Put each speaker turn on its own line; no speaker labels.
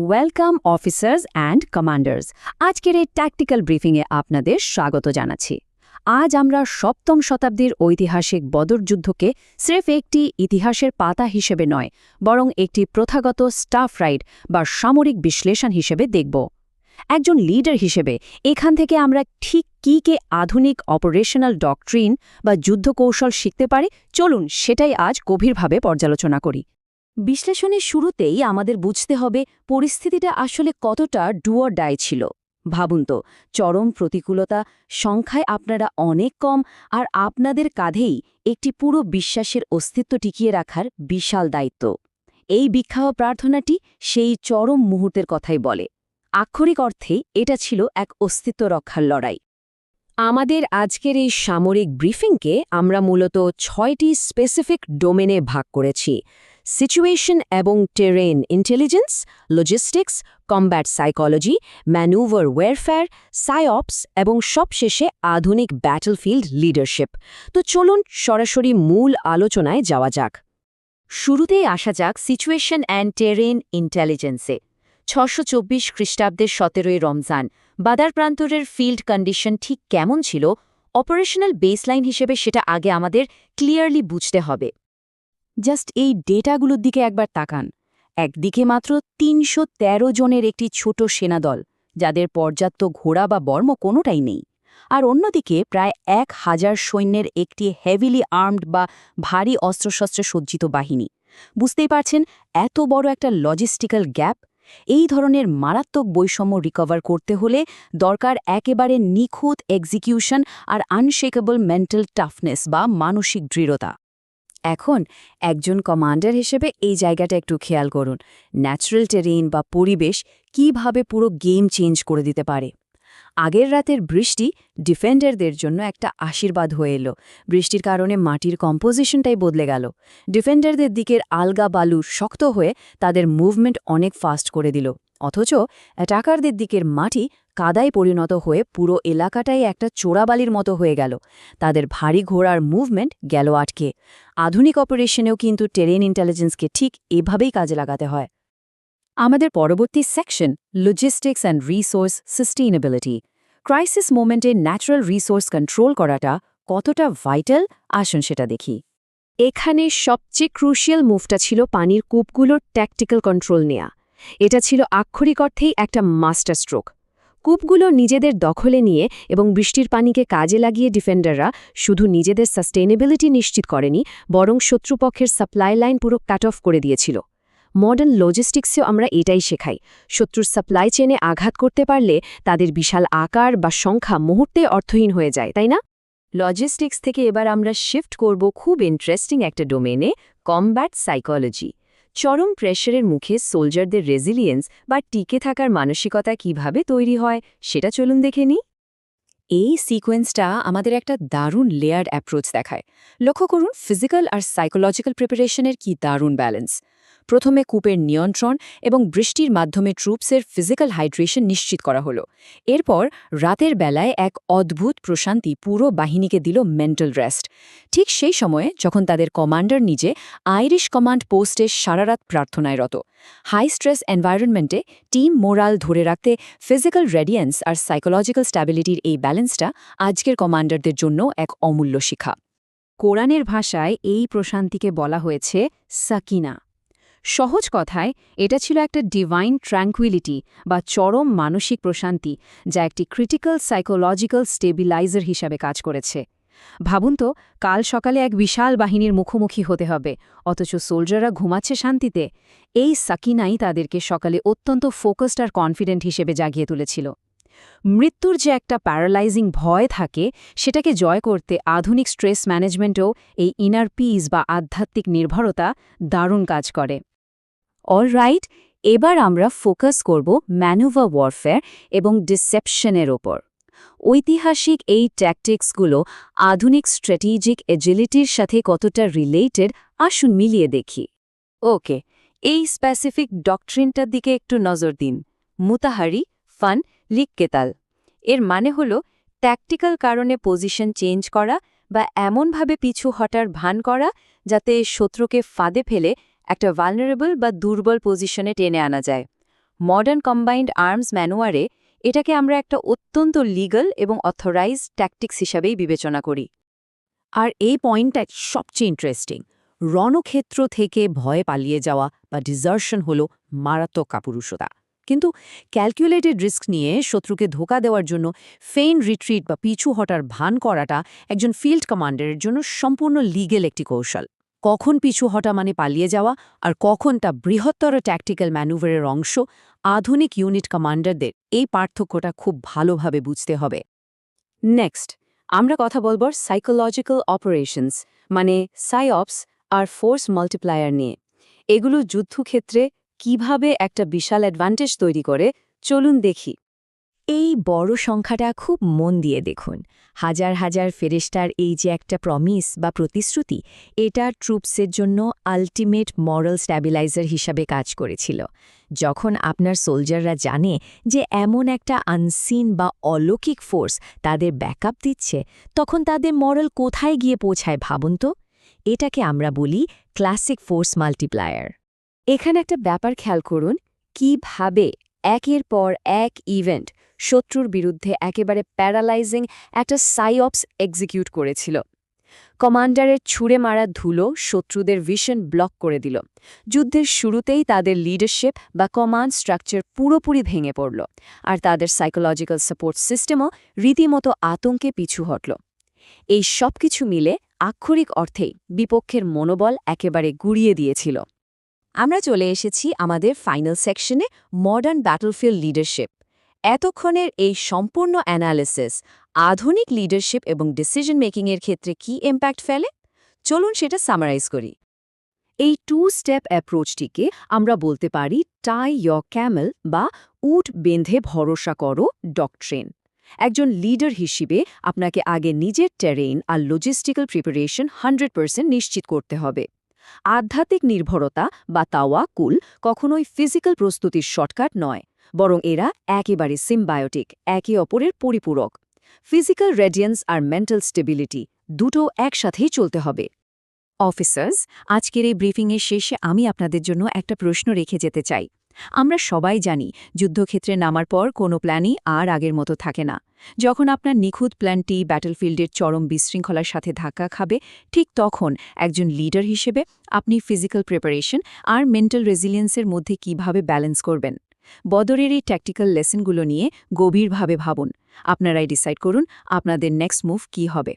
Welcome officers and commanders. আজকের এই tactical ব্রিফিংয়ে আপনাদের স্বাগত জানাচ্ছি। আজ আমরা সপ্তম শতাব্দীর ঐতিহাসিক বদর যুদ্ধকে স্রেফ একটি ইতিহাসের পাতা হিসেবে নয়, বরং একটি প্রথাগত স্টাফ রাইড বা সামরিক বিশ্লেষণ হিসেবে দেখব। একজন লিডার হিসেবে এখান থেকে আমরা ঠিক কী আধুনিক অপারেশনাল ডকট্রিন বা যুদ্ধকৌশল শিখতে পারি, চলুন সেটাই আজ গভীরভাবে পর্যালোচনা করি। বিশ্লেষণের শুরুতেই আমাদের বুঝতে হবে পরিস্থিতিটা আসলে কতটা ডু অর ডাই ছিল। ভাবুন তো, চরম প্রতিকূলতা, সংখ্যায় আপনারা অনেক কম, আর আপনাদের কাঁধেই একটি পুরো বিশ্বাসের অস্তিত্ব টিকিয়ে রাখার বিশাল দায়িত্ব। এই বিখ্যাত প্রার্থনাটি সেই চরম মুহূর্তের কথাই বলে। আক্ষরিক অর্থেই এটা ছিল এক অস্তিত্ব রক্ষার লড়াই। আমাদের আজকের এই সামরিক ব্রিফিংকে আমরা মূলত 6টি স্পেসিফিক ডোমেনে ভাগ করেছি: সিচুয়েশন এবং terrain intelligence, logistics, combat psychology, manoeuvre warfare, psyops এবং সবশেষে আধুনিক ব্যাটলফিল্ড লিডারশিপ। তো চলুন সরাসরি মূল আলোচনায় যাওয়া যাক। শুরুতেই আসা যাক সিচুয়েশন অ্যান্ড টেরেন ইন্টেলিজেন্সে। 624 খ্রিস্টাব্দের 17ই রমজান বাদার প্রান্তরের ফিল্ড কন্ডিশন ঠিক কেমন ছিল, অপারেশনাল বেসলাইন হিসেবে সেটা আগে আমাদের ক্লিয়ারলি বুঝতে হবে। জাস্ট এই ডেটাগুলোর দিকে একবার তাকান। একদিকে মাত্র ৩১৩ জনের একটি ছোট সেনাদল, যাদের পর্যাপ্ত ঘোড়া বা বর্ম কোনোটাই নেই, আর অন্যদিকে প্রায় ১,০০০ সৈন্যের একটি হেভিলি আর্মড বা ভারী অস্ত্রশস্ত্রে সজ্জিত বাহিনী। বুঝতেই পারছেন এত বড় একটা লজিস্টিক্যাল গ্যাপ। এই ধরনের মারাত্মক বৈষম্য রিকভার করতে হলে দরকার একেবারে নিখুঁত এক্সিকিউশন আর আনশেকেবল মেন্টাল টাফনেস বা মানসিক দৃঢ়তা। এখন একজন কমান্ডার হিসেবে এই জায়গাটা একটু খেয়াল করুন। ন্যাচারাল টেরেন বা পরিবেশ কিভাবে পুরো গেম চেঞ্জ করে দিতে পারে। আগের রাতের বৃষ্টি ডিফেন্ডারদের জন্য একটা আশীর্বাদ হয়ে এলো। বৃষ্টির কারণে মাটির কম্পোজিশনটাই বদলে গেল। ডিফেন্ডারদের দিকের আলগা বালু শক্ত হয়ে তাদের মুভমেন্ট অনেক ফাস্ট করে দিল, অথচ অ্যাটাকারদের দিকের মাটি কাদায় পরিণত হয়ে পুরো এলাকাটাই একটা চোরাবালির মতো হয়ে গেল। তাদের ভারী ঘোড়ার মুভমেন্ট গেল আটকে। আধুনিক অপারেশনেও কিন্তু টেরেন ইন্টেলিজেন্সকে ঠিক এভাবেই কাজে লাগাতে হয়। আমাদের পরবর্তী section, logistics and resource sustainability. Crisis মোমেন্টে ন্যাচারাল রিসোর্স কন্ট্রোল করাটা কতটা ভাইটাল, আসুন সেটা দেখি। এখানে সবচেয়ে ক্রুশিয়াল মুভটা ছিল পানির কূপগুলোর ট্যাকটিক্যাল কন্ট্রোল নেয়া। এটা ছিল আক্ষরিক অর্থেই একটা মাস্টার স্ট্রোক। কূপগুলো নিজেদের দখলে নিয়ে এবং বৃষ্টির পানিকে কাজে লাগিয়ে ডিফেন্ডাররা শুধু নিজেদের সাস্টেইনেবিলিটি নিশ্চিত করেনি, বরং শত্রুপক্ষের সাপ্লাই লাইন পুরো কাট অফ করে দিয়েছিল। মডার্ন লজিস্টিক্সেও আমরা এটাই শেখাই। শত্রুর সাপ্লাই চেনে আঘাত করতে পারলে তাদের বিশাল আকার বা সংখ্যা মুহূর্তে অর্থহীন হয়ে যায়, তাই না? লজিস্টিক্স থেকে এবার আমরা শিফট করব খুব ইন্টারেস্টিং একটা ডোমেনে, কমব্যাট সাইকোলজি। চরম প্রেশারের মুখে সোলজারদের রেজিলিয়েন্স বা টিকে থাকার মানসিকতা কিভাবে তৈরি হয় সেটা চলুন দেখে নিই। এই সিকোয়েন্সটা আমাদের একটা দারুণ লেয়ার্ড অ্যাপ্রোচ দেখায়। লক্ষ্য করুন ফিজিক্যাল আর সাইকোলজিক্যাল প্রিপারেশনের কি দারুণ ব্যালেন্স। প্রথমে কূপের নিয়ন্ত্রণ এবং বৃষ্টির মাধ্যমে ট্রুপসের ফিজিক্যাল হাইড্রেশন নিশ্চিত করা হলো। এরপর রাতের বেলায় এক অদ্ভুত প্রশান্তি পুরো বাহিনীকে দিল মেন্টাল রেস্ট। ঠিক সেই সময়ে যখন তাদের কমান্ডার নিজে আইরিশ কমান্ড পোস্টে সারারাত প্রার্থনায় রত। হাই স্ট্রেস এনভায়রনমেন্টে টিম মোরাল ধরে রাখতে ফিজিক্যাল রেডিয়েন্স আর সাইকোলজিক্যাল স্ট্যাবিলিটির এই ব্যালেন্সটা আজকের কমান্ডারদের জন্য এক অমূল্য শিক্ষা। কোরআনের ভাষায় এই প্রশান্তিকে বলা হয়েছে সাকিনা। সহজ কথায় এটা ছিল একটা ডিভাইন ট্র্যাঙ্কুইলিটি বা চরম মানসিক প্রশান্তি, যা একটি ক্রিটিক্যাল সাইকোলজিক্যাল স্টেবিলাইজার হিসাবে কাজ করেছে। ভাবুন তো, কাল সকালে এক বিশাল বাহিনীর মুখোমুখি হতে হবে, অথচ সোলজাররা ঘুমাচ্ছে শান্তিতে। এই সাকিনাই তাদেরকে সকালে অত্যন্ত ফোকাসড আর কনফিডেন্ট হিসেবে জাগিয়ে তুলেছিল। মৃত্যুর যে একটা প্যারালাইজিং ভয় থাকে, সেটাকে জয় করতে আধুনিক স্ট্রেস ম্যানেজমেন্টও এই ইনার পিস বা আধ্যাত্মিক নির্ভরতা দারুণ কাজ করে। অলরাইট, এবার আমরা ফোকাস করব ম্যানুভার ওয়ারফেয়ার এবং ডিসেপশনের ওপর। ঐতিহাসিক এই ট্যাকটিক্সগুলো আধুনিক স্ট্র্যাটেজিক এজিলিটির সাথে কতটা রিলেটেড, আসুন মিলিয়ে দেখি। ওকে, এই স্পেসিফিক ডকট্রিনটার দিকে একটু নজর দিন। মুতাহারি ফান লিককেতাল। এর মানে হল ট্যাকটিক্যাল কারণে পজিশন চেঞ্জ করা বা এমনভাবে পিছু হটার ভান করা যাতে শত্রুকে ফাঁদে ফেলে একটা ভালনারেবল বা দুর্বল পজিশনে টেনে আনা যায়। মডার্ন কম্বাইন্ড আর্মস ম্যানুয়ারে এটাকে আমরা একটা অত্যন্ত লিগ্যাল এবং অথরাইজড ট্যাকটিক্স হিসাবেই বিবেচনা করি। আর এই পয়েন্টটা সবচেয়ে ইন্টারেস্টিং। রণক্ষেত্র থেকে ভয়ে পালিয়ে যাওয়া বা ডিজার্শন হলো মারাত্মক কাপুরুষতা, কিন্তু ক্যালকুলেটেড রিস্ক নিয়ে শত্রুকে ধোঁকা দেওয়ার জন্য ফেইন রিট্রিট বা পিছু হটার ভান করাটা একজন ফিল্ড কমান্ডারের জন্য সম্পূর্ণ লিগ্যাল একটি কৌশল। কখন পিছু হটা মানে পালিয়ে যাওয়া আর কখন তা বৃহত্তর ট্যাকটিক্যাল ম্যানুভারের অংশ, আধুনিক ইউনিট কমান্ডারদের এই পার্থক্যটা খুব ভালোভাবে বুঝতে হবে। নেক্সট আমরা কথা বলব সাইকোলজিক্যাল অপারেশনস মানে সাইঅপস আর ফোর্স মাল্টিপ্লায়ার নিয়ে। এগুলো যুদ্ধক্ষেত্রে কিভাবে একটা বিশাল অ্যাডভান্টেজ তৈরি করে চলুন দেখি। এই বড় সংখ্যাটা খুব মন দিয়ে দেখুন। হাজার হাজার ফেরেস্টার এই যে একটা প্রমিস বা প্রতিশ্রুতি, এটা ট্রুপসের জন্য আল্টিমেট মরাল স্ট্যাবিলাইজার হিসাবে কাজ করেছিল। যখন আপনার সোলজাররা জানে যে এমন একটা আনসিন বা অলৌকিক ফোর্স তাদের ব্যাকআপ দিচ্ছে, তখন তাদের মরাল কোথায় গিয়ে পৌঁছায় ভাবুন তো। এটাকে আমরা বলি ক্লাসিক ফোর্স মাল্টিপ্লায়ার। এখানে একটা ব্যাপার খেয়াল করুন, কিভাবে একের পর এক ইভেন্ট শত্রুর বিরুদ্ধে একেবারে প্যারালাইজিং একটা সাইঅপস এক্সিকিউট করেছিল। কমান্ডারের ছুঁড়ে মারা ধুলো শত্রুদের ভিশন ব্লক করে দিল। যুদ্ধের শুরুতেই তাদের লিডারশিপ বা কমান্ড স্ট্রাকচার পুরোপুরি ভেঙে পড়ল, আর তাদের সাইকোলজিক্যাল সাপোর্ট সিস্টেমও রীতিমতো আতঙ্কে পিছু হটল। এই সব কিছু মিলে আক্ষরিক অর্থেই বিপক্ষের মনোবল একেবারে গুড়িয়ে দিয়েছিল। আমরা চলে এসেছি আমাদের ফাইনাল সেকশনে, মডার্ন ব্যাটলফিল্ড লিডারশিপ। এতক্ষণের এই সম্পূর্ণ অ্যানালিসিস আধুনিক লিডারশিপ এবং ডিসিশন মেকিংয়ের ক্ষেত্রে কি ইম্প্যাক্ট ফেলে, চলুন সেটা সামারাইজ করি। এই 2 স্টেপ অ্যাপ্রোচটিকে আমরা বলতে পারি টাই ইয়র ক্যামেল বা উট বেঁধে ভরসা করো ডকট্রিন। একজন লিডার হিসেবে আপনাকে আগে নিজের টেরেইন আর লজিস্টিক্যাল প্রিপারেশন 100% নিশ্চিত করতে হবে। আধ্যাত্মিক নির্ভরতা বা তাওয়াক্কুল কখনোই ফিজিক্যাল প্রস্তুতির শর্টকাট নয়, বরং এরা একেবারে সিম্বায়োটিক, একে অপরের পরিপূরক। ফিজিক্যাল রেডিয়েন্স আর মেন্টাল স্টেবিলিটি দুটো একসাথেই চলতে হবে। অফিসার্স, আজকের এই ব্রিফিংয়ের শেষে আমি আপনাদের জন্য একটা প্রশ্ন রেখে যেতে চাই। আমরা সবাই জানি যুদ্ধক্ষেত্রে নামার পর কোনো প্ল্যানই আর আগের মতো থাকে না। যখন আপনার নিখুঁত প্ল্যানটি ব্যাটলফিল্ডের চরম বিশৃঙ্খলার সাথে ধাক্কা খাবে, ঠিক তখন একজন লিডার হিসেবে আপনি ফিজিক্যাল প্রিপারেশন আর মেন্টাল রেজিলিয়েন্সের মধ্যে কিভাবে ব্যালেন্স করবেন। বদরের এই ট্যাকটিক্যাল লেসনগুলো নিয়ে গভীরভাবে ভাবুন। আপনারাই ডিসাইড করুন আপনাদের নেক্সট মুভ কী হবে।